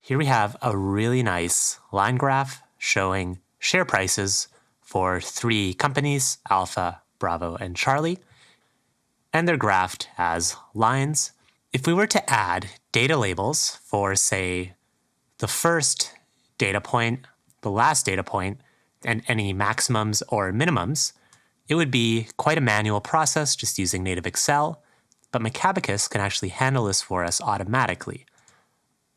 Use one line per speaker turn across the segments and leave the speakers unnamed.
Here we have a really nice line graph showing share prices for 3 companies, Alpha, Bravo, and Charlie, and they're graphed as lines. If we were to add data labels for, say, the first data point, the last data point, and any maximums or minimums, it would be quite a manual process just using native Excel, but Macabacus can actually handle this for us automatically.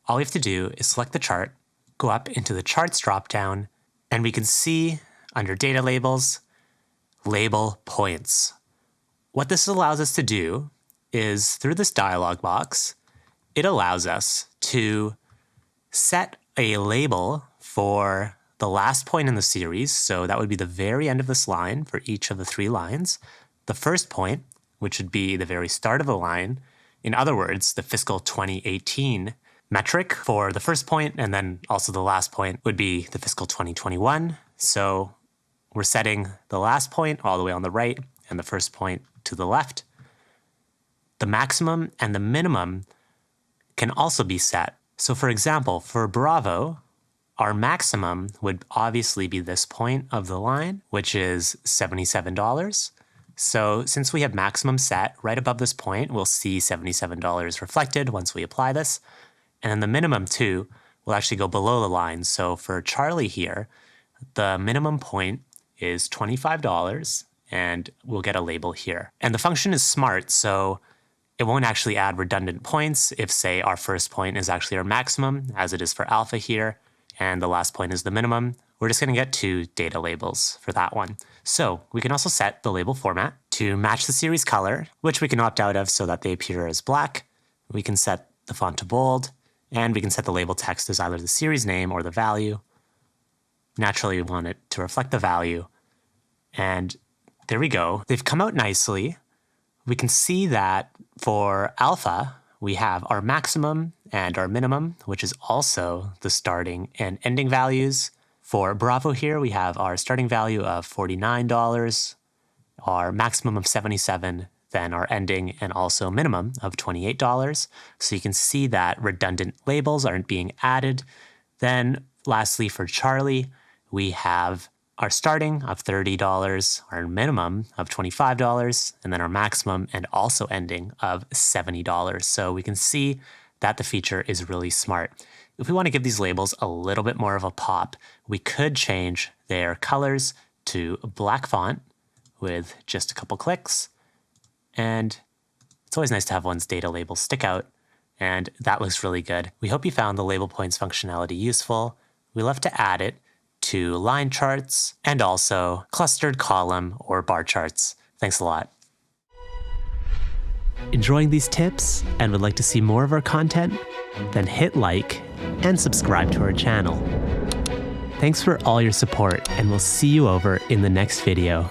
All we have to do is select the chart, go up into the charts dropdown, and we can see under data labels, label points. What this allows us to do is through this dialog box, it allows us to set a label for the last point in the series. So that would be the very end of this line for each of the 3 lines. The first point, which would be the very start of the line. In other words, the fiscal 2018 metric for the first point, and then also the last point would be the fiscal 2021. So we're setting the last point all the way on the right and the first point to the left. The maximum and the minimum can also be set. So for example, for Bravo, our maximum would obviously be this point of the line, which is $77. So since we have maximum set right above this point, we'll see $77 reflected once we apply this. And then the minimum too will actually go below the line. So for Charlie here, the minimum point is $25 and we'll get a label here. And the function is smart, so it won't actually add redundant points if, say, our first point is actually our maximum, as it is for Alpha here, and the last point is the minimum. We're just going to get 2 data labels for that one. So we can also set the label format to match the series color, which we can opt out of so that they appear as black. We can set the font to bold, and we can set the label text as either the series name or the value. Naturally, we want it to reflect the value. And there we go. They've come out nicely. We can see that for Alpha, we have our maximum and our minimum, which is also the starting and ending values. For Bravo here, we have our starting value of $49, our maximum of $77, then our ending and also minimum of $28. So you can see that redundant labels aren't being added. Then lastly, for Charlie, we have our starting of $30, our minimum of $25, and then our maximum and also ending of $70. So we can see that the feature is really smart. If we want to give these labels a little bit more of a pop, we could change their colors to black font with just a couple clicks. And it's always nice to have one's data labels stick out, and that looks really good. We hope you found the label points functionality useful. We love to add it to line charts and also clustered column or bar charts. Thanks a lot. Enjoying these tips and would like to see more of our content? Then hit like and subscribe to our channel. Thanks for all your support, and we'll see you over in the next video.